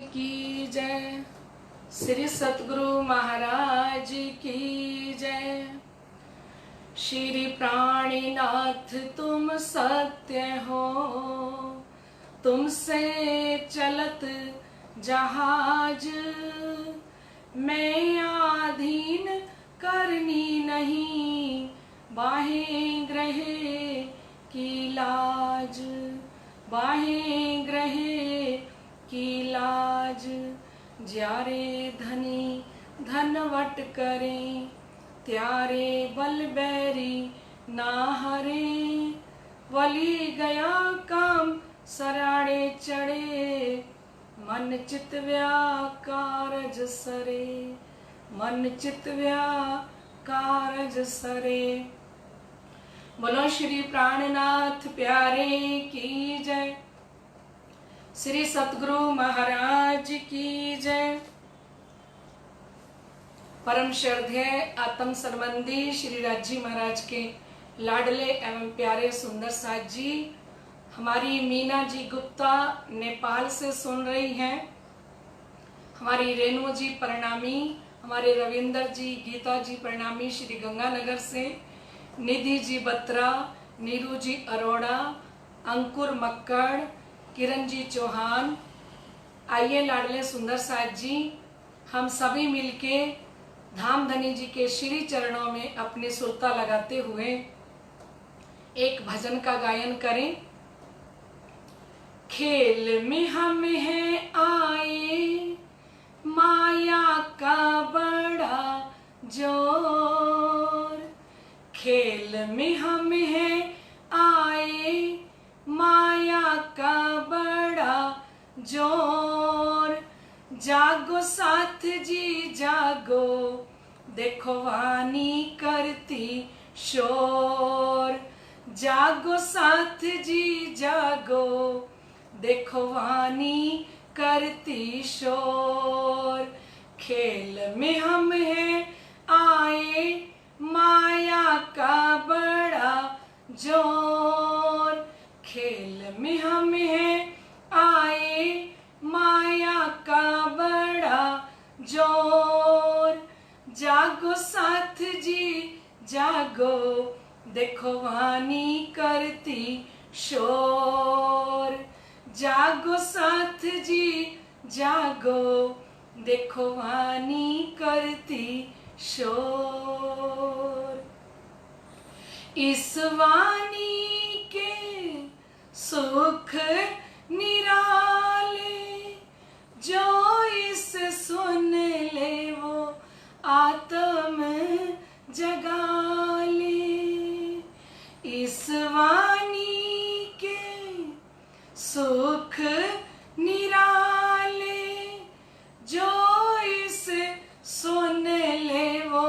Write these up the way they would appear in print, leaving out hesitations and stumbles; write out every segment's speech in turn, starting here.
की जय। श्री सतगुरु महाराज की जय। श्री प्राणीनाथ तुम सत्य हो, तुमसे चलत जहाज मैं आधीन करनी नहीं, बाहें ग्रहे की लाज, बाहें ग्रहे की लाज। ज्यारे धनी धनवट करें, त्यारे बल बैरी ना हरे। वली गया काम सराड़े चढ़े, मन चित व्याकारज सरे, मन चित व्याकारज सरे। बोलो श्री प्राणनाथ प्यारे की जय। श्री सतगुरु महाराज की जय। परम श्रद्धेय आत्म संबंधी श्री राजी महाराज के लाडले एवं प्यारे सुंदर साथ जी, हमारी मीना जी गुप्ता नेपाल से सुन रही हैं, हमारी रेणु जी प्रणामी, हमारे रविंदर जी गीता जी प्रणामी श्री गंगानगर से, निधि जी बत्रा, नीरू जी अरोड़ा, अंकुर मक्कड़, किरण जी चौहान। आइए लाडले सुंदर साथ जी, हम सभी मिलके धामधनी जी के श्री चरणों में अपनी सुरता लगाते हुए एक भजन का गायन करें। खेल में हम हैं आए, माया का बड़ा जोर। खेल में हम हैं आए, माया का बड़ा जोर। जागो साथ जी जागो, देखो वाणी करती शोर। जागो साथ जी जागो, देखो वाणी करती शोर। खेल में हम हैं आए, माया का बड़ा जोर। खेल में हम हैं आए, माया का बड़ा जोर। जागो साथ जी जागो, देखो वाणी करती शोर। जागो साथ जी जागो, देखो वाणी करती शोर। इस वाणी के सुख निराले, जो इस सुन ले वो आत्म जगा ले। इस वाणी के सुख निराले, जो इस सुन ले वो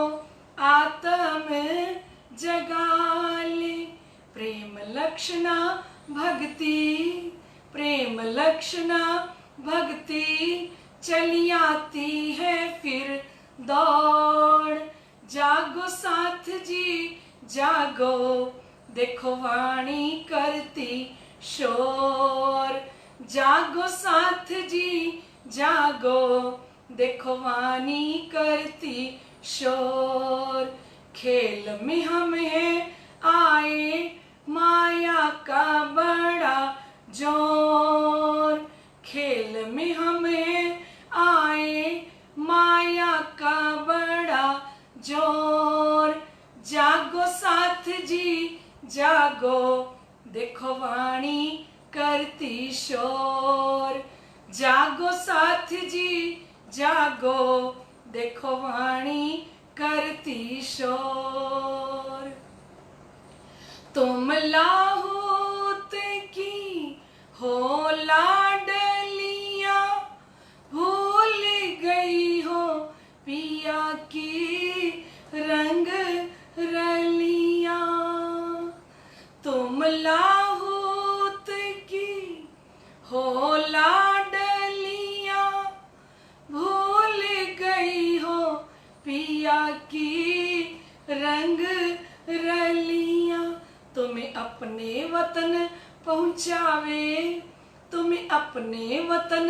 आत्म जगा ले। प्रेम लक्षणा भक्ति, प्रेम लक्षणा भक्ति, चली आती है फिर दौड़। जागो साथ जी जागो, देखो वाणी करती शोर। जागो साथ जी जागो, देखो वाणी करती शोर। खेल में हम हैं आए, माया का बड़ा जोर। खेल में हम हैं आए, माया का बड़ा जोर। जागो साथ जी जागो, देखो वाणी करती शोर। जागो साथ जी जागो, देखो वाणी करती शोर। तुम लाहौत की हो लाडलियां, भूल गई हो पिया की रंग रलियां। तुम लाहौत की हो लाडलियां, भूल गई हो पिया की रंग रलियां। तुम्हें अपने वतन पहुँचावे, तुम्हें अपने वतन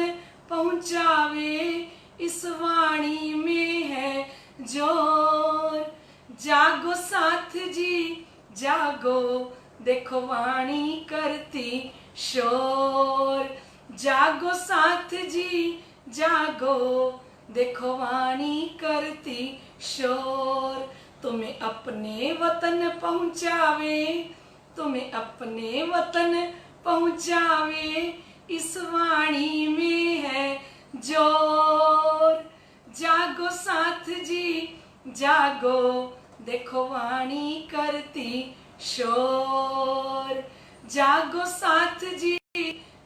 पहुंचावे, इस वाणी में है जोर। जागो साथ जी जागो, देखो वाणी करती शोर। जागो साथ जी जागो, देखो वाणी करती शोर। तुम्हें अपने वतन पहुंचावे, तुम्हें अपने वतन पहुंचावे, इस वाणी में है जोर। जागो साथ जी जागो, देखो वाणी करती शोर। जागो साथ जी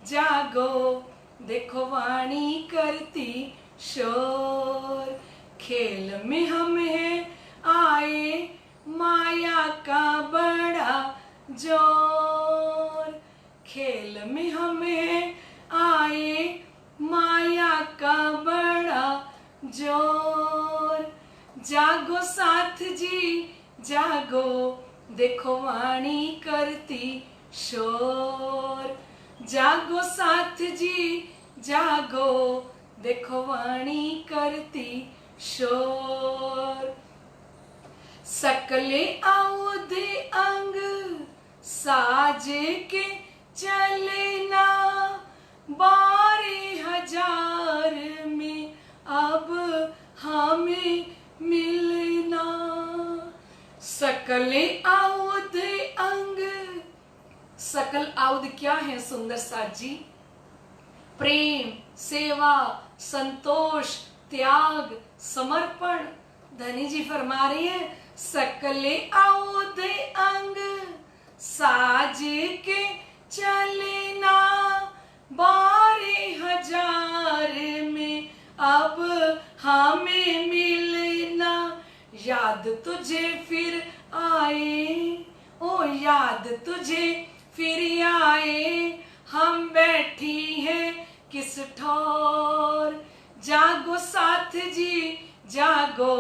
जागो, देखो वाणी करती शोर। खेल में हम हैं आए, माया का बड़ा जोर। खेल में हम हैं आए, माया का बड़ा जोर। जागो साथ जी जागो, देखो वाणी करती शोर। जागो साथ जी जागो, देखो वाणी करती शोर। सकले औदे अंग साज के चलना, 12,000 में अब हमें मिलना। सकले औद अंग, सकल औद क्या है सुंदर साथ जी? प्रेम, सेवा, संतोष, त्याग, समर्पण। धनी जी फरमा रही है, सकले औद अंग साज के चलना, 12,000 में अब हमें मिलना। याद तुझे फिर आए, ओ याद तुझे फिर आए, हम बैठी हैं किस ठौर। जागो साथ जी जागो,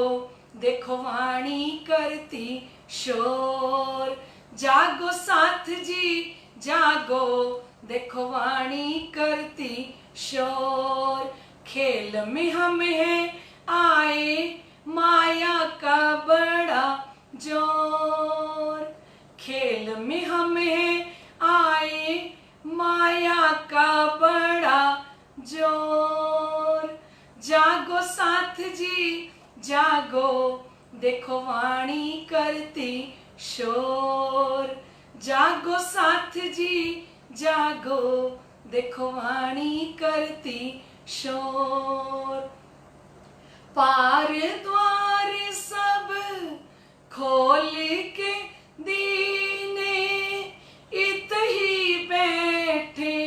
देखो वाणी करती शोर। जागो साथ जी जागो, देखो वाणी करती शोर। खेल में हम हैं आए, माया का बड़ा जोर। खेल में हम हैं आए, माया का बड़ा जोर। जागो साथ जी जागो, देखो वाणी करती शोर। जागो साथ जी जागो, देखो वाणी करती शोर। पार द्वार सब खोल के दीने, इत ही बैठे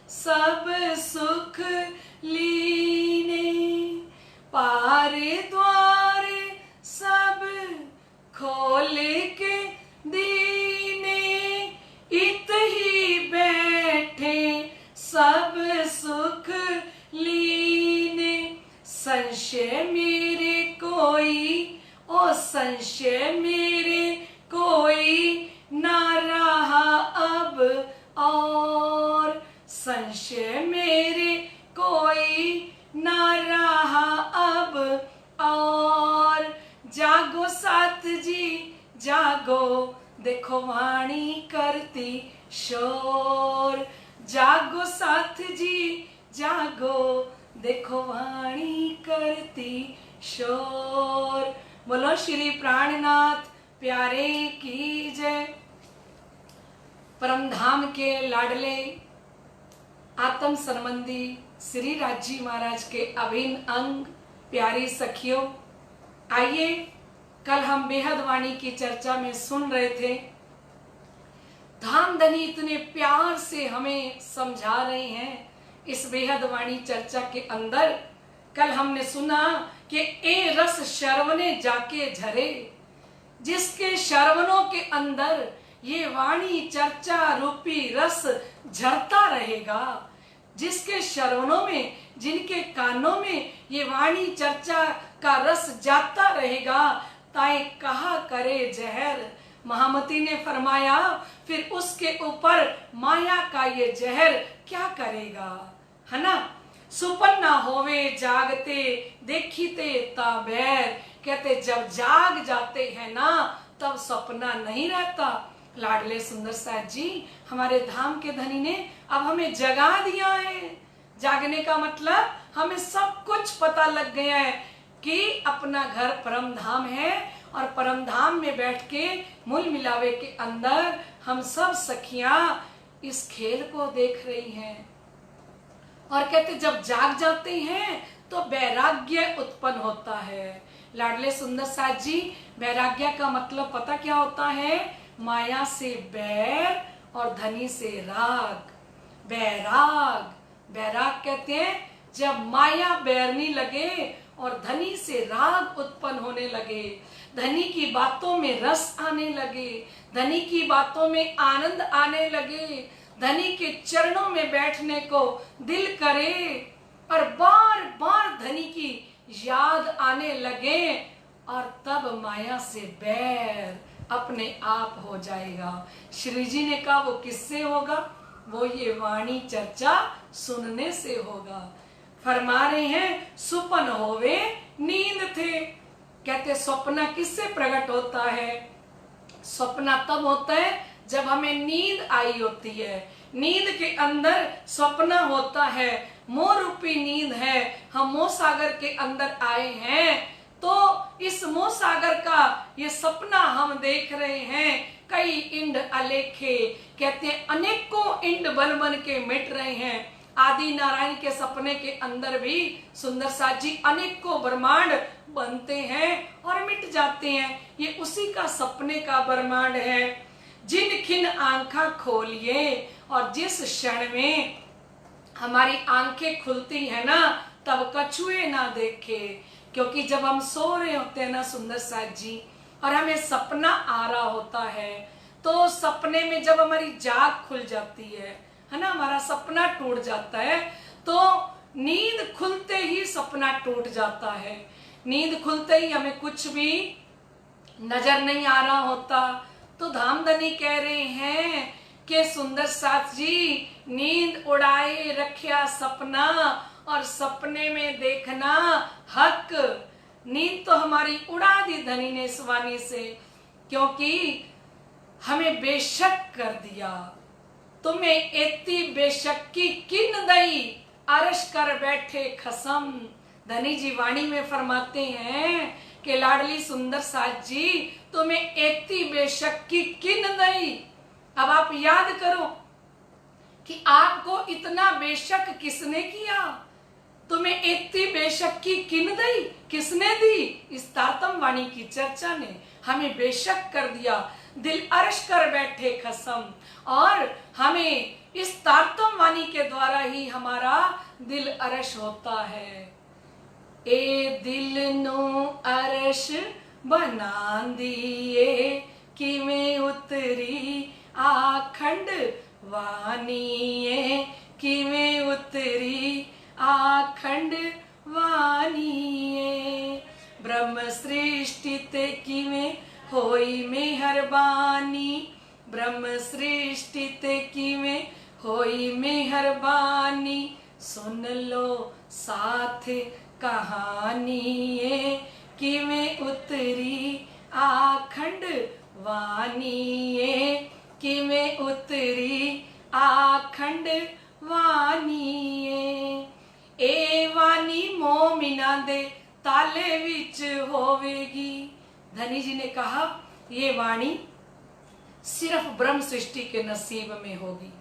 सब सुख लीने। पार द्वार सब खोल के दीने, इत ही बैठे सब सुख लीने। संशय मेरे कोई, ओ संशय मेरे कोई ना रहा अब और। संशय मेरे कोई ना रहा अब और। जागो साथ जी जागो, देखो वाणी करती शोर। जागो साथ जी जागो, देखो वाणी करती शोर। बोलो श्री प्राणनाथ प्यारे की जय। परमधाम के लाडले आत्म संबंधी श्री राजी महाराज के अभिन्न अंग प्यारी सखियों, आइए कल हम बेहद वाणी की चर्चा में सुन रहे थे, धाम धनी इतने प्यार से हमें समझा रहे हैं। इस बेहद वाणी चर्चा के अंदर कल हमने सुना कि ए रस शरवने जाके झरे, जिसके शरवनों के अंदर ये वाणी चर्चा रूपी रस झरता रहेगा, जिसके शरवनों में, जिनके कानों में ये वाणी चर्चा का रस जाता रहेगा, ताए कहा करे जहर। महामती ने फरमाया फिर उसके ऊपर माया का ये जहर क्या करेगा, है ना। सुपन्ना होवे जागते देखीते ताबैर। कहते जब जाग जाते हैं ना तब सपना नहीं रहता। लाडले सुंदर साथ जी हमारे धाम के धनी ने अब हमें जगा दिया है। जागने का मतलब हमें सब कुछ पता लग गया है कि अपना घर परम धाम है और परम धाम में बैठ के मूल मिलावे के अंदर हम सब सखियां इस खेल को देख रही हैं। और कहते जब जाग जाते हैं तो वैराग्य उत्पन्न होता है। लाडले सुंदर साथ जी वैराग्य का मतलब पता क्या होता है? माया से बैर और धनी से राग। वैराग कहते हैं जब माया बैरनी लगे और धनी से राग उत्पन्न होने लगे, धनी की बातों में रस आने लगे, धनी की बातों में आनंद आने लगे, धनी के चरणों में बैठने को दिल करे और बार बार धनी की याद आने लगे और तब माया से बैर अपने आप हो जाएगा। श्री जी ने कहा वो किससे होगा? वो ये वाणी चर्चा सुनने से होगा। फरमा रहे हैं सुपन होवे नींद थे। कहते स्वप्न किससे प्रकट होता है? स्वप्न तब होता है जब हमें नींद आई होती है। नींद के अंदर स्वप्न होता है, मोह रूपी नींद है। हम मोह सागर के अंदर आए हैं तो इस मोह सागर का ये सपना हम देख रहे हैं। कई इंड अलेखे, कहते हैं अनेकों इंड बन बन के मिट रहे हैं। आदि नारायण के सपने के अंदर भी सुंदर साथ जी अनेकों ब्रह्मांड बनते हैं और मिट जाते हैं। ये उसी का सपने का ब्रह्मांड है। जिन खिन आंखा खोलिए, और जिस क्षण में हमारी आंखें खुलती है ना तब कछुए ना देखे। क्योंकि जब हम सो रहे होते हैं ना सुंदर साथ जी और हमें सपना आ रहा होता है तो सपने में जब हमारी जाग खुल जाती है ना, हमारा सपना टूट जाता है तो नींद खुलते ही सपना टूट जाता है। नींद खुलते ही हमें कुछ भी नजर नहीं आ रहा होता। तो धामधनी कह रहे हैं कि सुंदर साथ जी नींद उड़ाए रखिया सपना और सपने में देखना हक। नींद तो हमारी उड़ा दी धनी ने इस वाणी से, क्योंकि हमें बेशक कर दिया। तुम्हें एती बेशक की किन दई अरश कर बैठे खसम। धनी जी वाणी में फरमाते हैं कि लाडली सुंदर साथ जी तुम्हें एती बेशक की किन दई। अब आप याद करो कि आपको इतना बेशक किसने किया? तुम्हें इतनी बेशक की किन दई, किसने दी? इस तारतम वाणी की चर्चा ने हमें बेशक कर दिया। दिल अर्श कर बैठे खसम, और हमें इस तारतम वाणी के द्वारा ही हमारा दिल अर्श होता है। ए दिल नो अर्श बना दिए किवें उतरी आखंड वाणीए, किवें उतरी आखंड वाणीए। ब्रह्म सृष्टि ते किवें होई मेहरबानी, ब्रह्म सृष्टि ते किवें होई मेहरबानी। सुन लो साथ कहानीए, किवें उतरी आखंड वाणीए, किवें उतरी आखंड वाणीए। ए वाणी मोमिना दे ताले विच होवेगी। धनी जी ने कहा ये वाणी सिर्फ ब्रह्म सृष्टि के नसीब में होगी।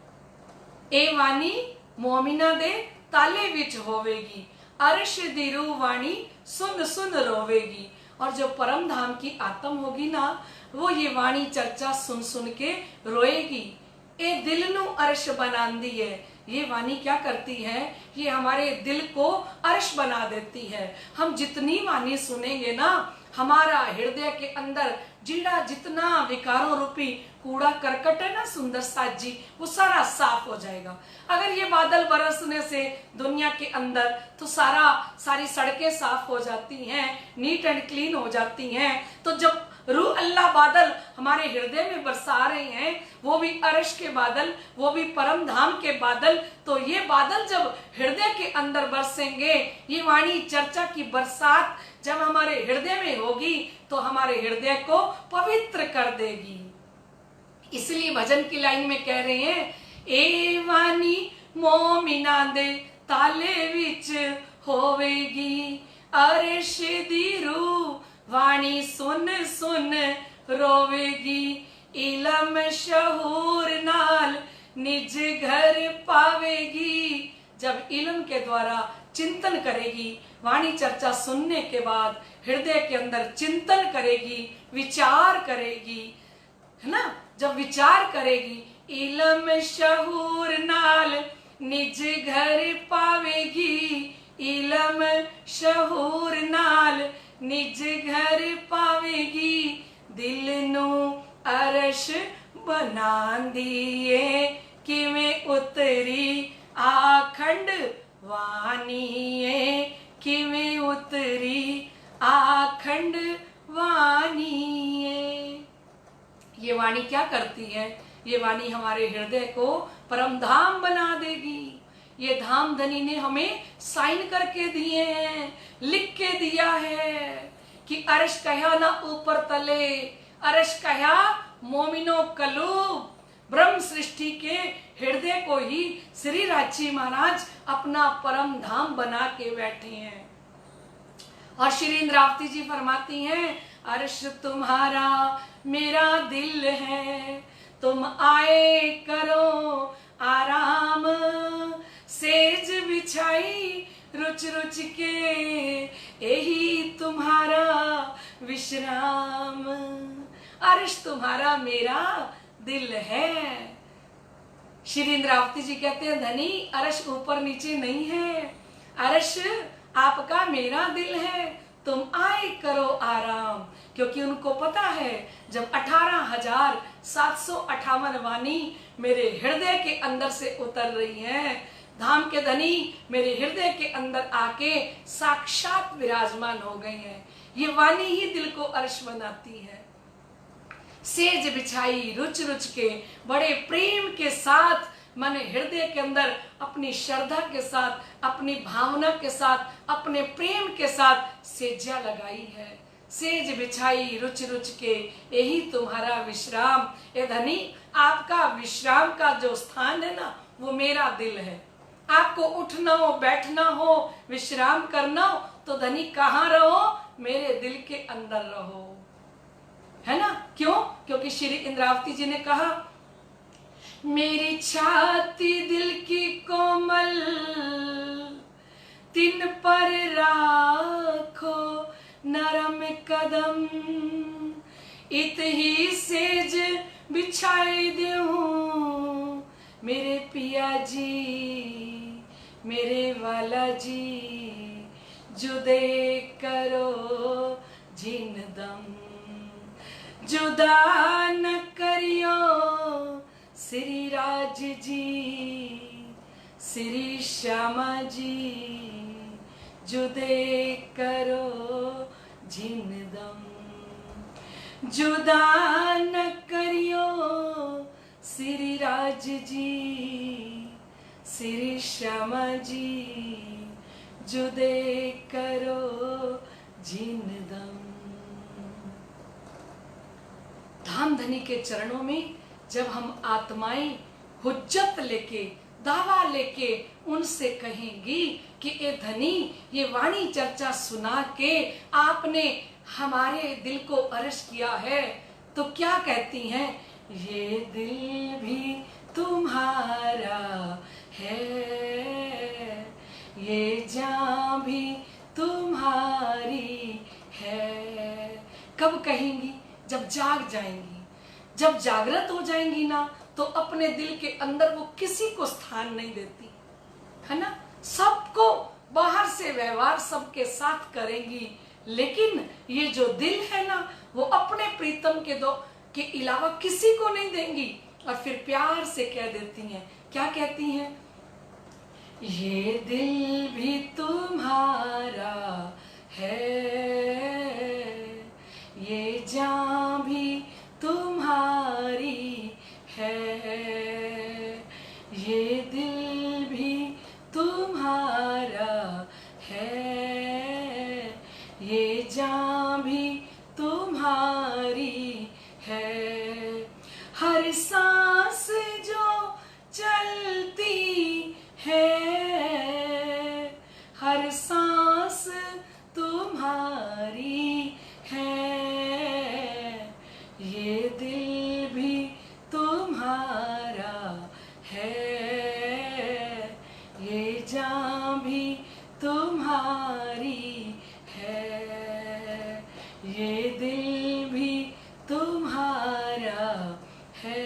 ए वाणी मोमिना दे ताले विच होवेगी, अर्श दी रूह वाणी सुन सुन रोवेगी। और जो परम धाम की आत्म होगी ना वो ये वाणी चर्चा सुन सुन के रोएगी। ए दिल नु अर्श बनांदी है। ये वाणी क्या करती है? ये हमारे दिल को अर्श बना देती है। हम जितनी वाणी सुनेंगे ना हमारा हृदय के अंदर जीड़ा जितना विकारों रूपी कूड़ा करकट है ना सुंदर साथ जी वो सारा साफ हो जाएगा। अगर ये बादल बरसने से दुनिया के अंदर तो सारी सड़कें साफ हो जाती हैं, नीट एंड क्लीन हो जाती हैं। तो जब रूह अल्लाह बादल हमारे हृदय में बरसा रहे हैं, वो भी अर्श के बादल, वो भी परम धाम के बादल। तो ये बादल जब हृदय के अंदर बरसेंगे, ये वाणी चर्चा की बरसात जब हमारे हृदय में होगी तो हमारे हृदय को पवित्र कर देगी। इसलिए भजन की लाइन में कह रहे हैं, ए वाणी मोमिना दे ताले विच होवेगी, अर्श दी रूह वाणी सुन सुन रोवेगी, इलम शहूर नाल निज घर पावेगी। जब इल्म के द्वारा चिंतन करेगी, वाणी चर्चा सुनने के बाद हृदय के अंदर चिंतन करेगी, विचार करेगी, है ना, जब विचार करेगी, इलम शहूर नाल निज घर पावेगी, इलम शहूर नाल निज घर पावेगी, दिल नू अरश बनांदी ए किवें उतरी आखंड वाणी ए, किवें उतरी आखंड वाणी ए। ये वाणी क्या करती है? ये वाणी हमारे हृदय को परम धाम बना देगी। ये धाम धनी ने हमें साइन करके दिए हैं, लिख के दिया है कि अर्श कहा ना ऊपर तले, अर्श कहा मोमिनो कलूब। ब्रह्म सृष्टि के हृदय को ही श्री राजी महाराज अपना परम धाम बना के बैठे हैं। और श्री इंद्रावती जी फरमाती हैं, अर्श तुम्हारा मेरा दिल है, तुम आए करो आराम, सेज बिछाई रुच रुच के यही तुम्हारा विश्राम। अर्श तुम्हारा मेरा दिल है। श्री इंद्रावती जी कहते हैं, धनी अर्श ऊपर नीचे नहीं है, अर्श आपका मेरा दिल है, तुम आए करो आराम। क्योंकि उनको पता है जब 18,758 वाणी मेरे हृदय के अंदर से उतर रही है, धाम के धनी मेरे हृदय के अंदर आके साक्षात विराजमान हो गए हैं, ये वाणी ही दिल को अर्श बनाती है। सेज बिछाई रुच रुच के, बड़े प्रेम के साथ मैंने हृदय के अंदर अपनी श्रद्धा के साथ, अपनी भावना के साथ, अपने प्रेम के साथ सेजा लगाई है। सेज बिछाई रुच रुच के यही तुम्हारा विश्राम। ए धनी, आपका विश्राम का जो स्थान है ना, वो मेरा दिल है। आपको उठना हो, बैठना हो, विश्राम करना हो तो धनी कहाँ रहो? मेरे दिल के अंदर रहो, है ना। क्यों? क्योंकि श्री इंद्रावती जी ने कहा, मेरी छाती दिल की कोमल, तिन पर राखो नरम कदम, इत ही सेज बिछाए दूं मेरे पिया जी, मेरे वाला जी, जुदे करो जिन दम, जुदा न करियो श्री राज जी, श्री श्यामा जी, जुदे करो जिन दम, जुदा न करियो श्री राज जी, श्री श्यामा जी, जुदे करो जिन दम। धाम धनी के चरणों में जब हम आत्माएं हुज्जत लेके, दावा लेके उनसे कहेंगी कि ए धनी, ये वाणी चर्चा सुना के आपने हमारे दिल को अर्श किया है, तो क्या कहती हैं? ये दिल भी तुम्हारा है, ये जान भी तुम्हारी है। कब कहेंगी? जब जाग जाएंगी, जब जागृत हो जाएंगी ना, तो अपने दिल के अंदर वो किसी को स्थान नहीं देती, है ना। सबको बाहर से व्यवहार सबके साथ करेंगी, लेकिन ये जो दिल है ना, वो अपने प्रीतम के अलावा किसी को नहीं देंगी। और फिर प्यार से कह देती हैं, क्या कहती हैं? ये दिल भी तुम्हारा है, ये जान ये जान भी तुम्हारी है। हर सांस जो चलती है, हर सांस तुम्हारी है। ये दिल भी तुम्हारा है, ये जान भी तुम्हारी है, ये दिल भी तुम्हारा है,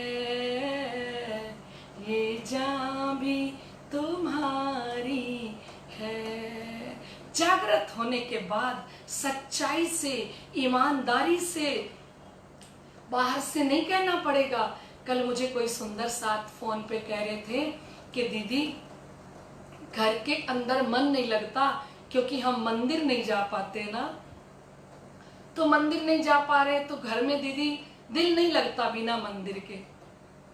ये जान भी तुम्हारी है। जागृत होने के बाद सच्चाई से, ईमानदारी से, बाहर से नहीं कहना पड़ेगा। कल मुझे कोई सुंदर साथ फोन पे कह रहे थे कि दीदी घर के अंदर मन नहीं लगता क्योंकि हम मंदिर नहीं जा पाते ना। तो मंदिर नहीं जा पा रहे तो घर में दीदी दिल नहीं लगता बिना मंदिर के।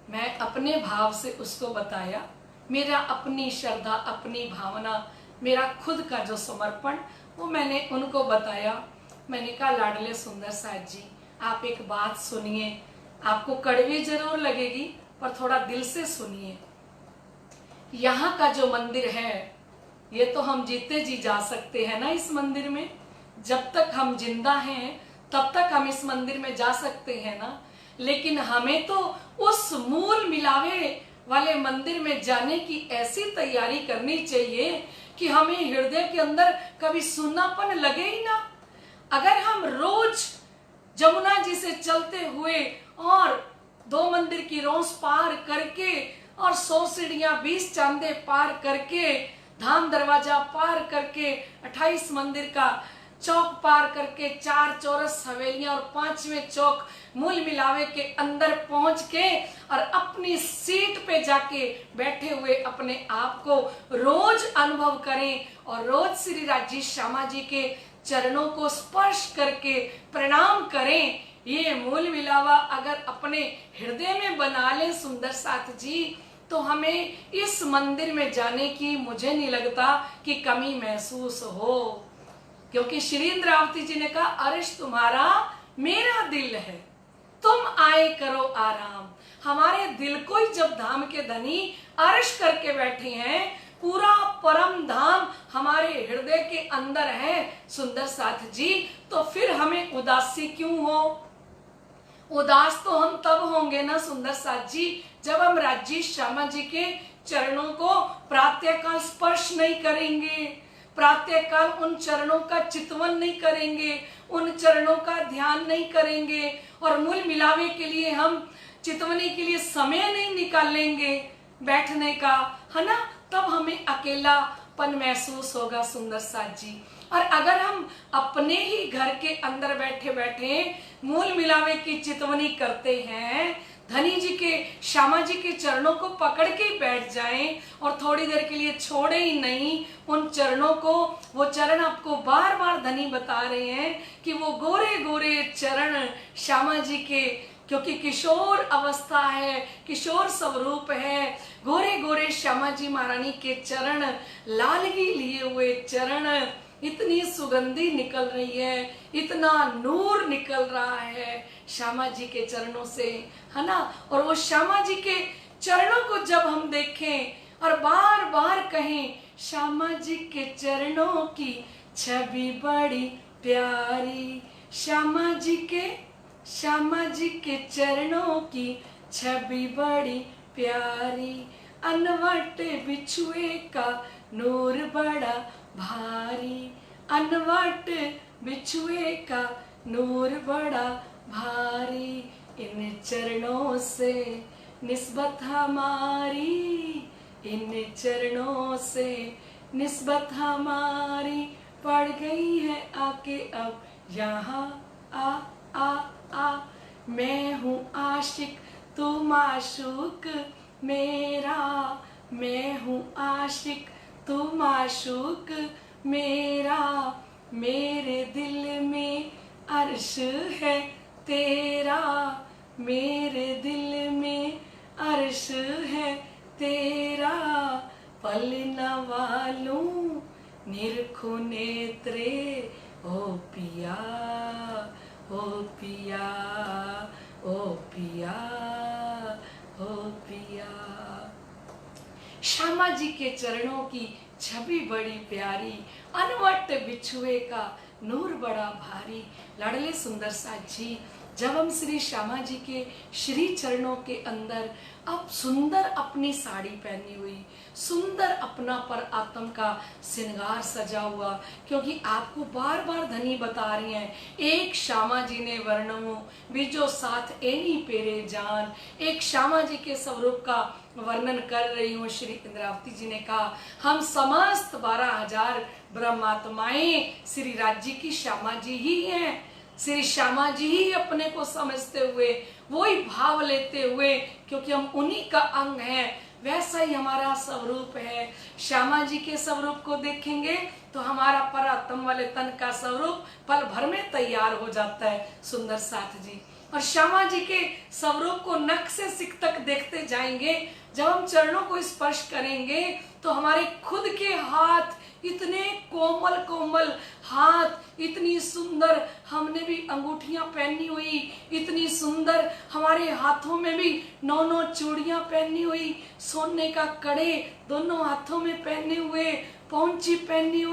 मैं अपने भाव से उसको बताया, मेरा अपनी श्रद्धा, अपनी भावना, मेरा खुद का जो समर्पण, वो मैंने उनको बताया। मैंने कहा लाडले सुंदर साथ जी, आप एक बात सुनिए, आपको कड़वी जरूर लगेगी पर थोड़ा दिल से सुनिए। यहाँ का जो मंदिर है ये तो हम जीते जी जा सकते हैं ना इस मंदिर में। जब तक हम जिंदा हैं तब तक हम इस मंदिर में जा सकते हैं ना। लेकिन हमें तो उस मूल मिलावे वाले मंदिर में जाने की ऐसी तैयारी करनी चाहिए कि हमें हृदय के अंदर कभी सुन्नापन लगे ही ना। अगर हम रोज जमुना जी से चलते हुए और 2 मंदिर की रोंस पार करके और 100 सीढ़ियां 20 चांदे पार करके, धाम दरवाजा पार करके, 28 मंदिर का चौक पार करके, 4 चौरस हवेलियां और 5वें चौक मूल मिलावे के अंदर पहुंच के और अपनी सीट पे जाके बैठे हुए अपने आप को रोज अनुभव करें और रोज श्री राजी श्यामा जी के चरणों को स्पर्श करके प्रणाम करें। ये मूल मिलावा अगर अपने हृदय में बना लें सुंदर साथ जी, तो हमें इस मंदिर में जाने की मुझे नहीं लगता कि कमी महसूस हो। क्योंकि श्री इंद्रावती जी ने कहा अर्श तुम्हारा मेरा दिल है, तुम आए करो आराम। हमारे दिल को ही जब धाम के धनी अर्श करके बैठे हैं, पूरा परम धाम हमारे हृदय के अंदर है सुंदर साथ जी, तो फिर हमें उदासी क्यों हो। उदास तो हम तब होंगे ना सुंदर साथ जी जब हम राज्य श्यामा जी के चरणों को प्रातःकाल स्पर्श नहीं करेंगे, प्रातःकाल उन चरणों का चितवन नहीं करेंगे, उन चरणों का ध्यान नहीं करेंगे और मूल मिलावे के लिए हम चितवनी के लिए समय नहीं निकालेंगे बैठने का, है ना। तब हमें अकेलापन महसूस होगा सुंदर साथ जी। और अगर हम अपने ही घर के अंदर बैठे बैठे मूल मिलावे की चितवनी करते हैं, धनी जी के श्यामा जी के चरणों को पकड़ के बैठ जाएं और थोड़ी देर के लिए छोड़े ही नहीं उन चरणों को। वो चरण आपको बार बार धनी बता रहे हैं कि वो गोरे गोरे चरण श्यामा जी के, क्योंकि किशोर अवस्था है, किशोर स्वरूप है, गोरे गोरे श्यामा जी महारानी के चरण, लालगी लिए हुए चरण, इतनी सुगंधी निकल रही है, इतना नूर निकल रहा है श्यामा जी के चरणों से, है ना। और वो श्यामा जी के चरणों को जब हम देखें और बार बार कहें श्यामा जी के चरणों की छवि बड़ी प्यारी, श्यामा जी के चरणों की छवि बड़ी प्यारी, अनवट बिछुए का नूर बड़ा भारी, अनवट बिछुए का नूर बड़ा भारी, इन चरणों से निस्बत हमारी, इन चरणों से निस्बत हमारी पड़ गई है आके अब यहाँ आ आ आ। मैं हूँ आशिक तू माशूक मेरा, मैं हूँ आशिक तू माशूक मेरा, मेरे दिल में अर्श है तेरा, मेरे दिल में अर्श है तेरा, पल न वालूं निरखु नेत्रे ओ पिया, ओ पिया, ओ पिया, ओ पिया। श्यामा जी के चरणों की छवि बड़ी प्यारी, अनवट बिछुए का नूर बड़ा भारी। लाडले सुंदर साथ जी, जब हम श्री श्यामा जी के श्री चरणों के अंदर अब सुंदर अपनी साड़ी पहनी हुई, सुंदर अपना पर आत्म का श्रृंगार सजा हुआ, क्योंकि आपको बार बार धनी बता रही हैं, एक श्यामा जी ने वर्णनु बीजो साथ एनी पेरे जान। एक श्यामा जी के स्वरूप का वर्णन कर रही हूँ। श्री इंद्रावती जी ने कहा, हम समस्त 12,000 ब्रह्मात्माएं श्री राज्य की श्यामा जी ही हैं। श्री श्यामा जी ही अपने को समझते हुए, वही भाव लेते हुए, क्योंकि हम उन्हीं का अंग हैं, वैसा ही हमारा स्वरूप है। श्यामा जी के स्वरूप को देखेंगे तो हमारा परात्म वाले तन का स्वरूप पल भर में तैयार हो जाता है। सुंदर साथ जी, और श्यामा जी के स्वरूप को नख से सिक तक देखते जाएंगे। जब हम चरणों को स्पर्श करेंगे तो हमारे खुद के हाथ, इतने कोमल कोमल हाथ, इतनी सुंदर, हमने भी अंगूठियां पहनी हुई, इतनी सुंदर, हमारे हाथों में भी 9 चूड़ियां पहनी हुई, सोने का कड़े दोनों हाथों में पहने हुए, पौंची पहनी हुई।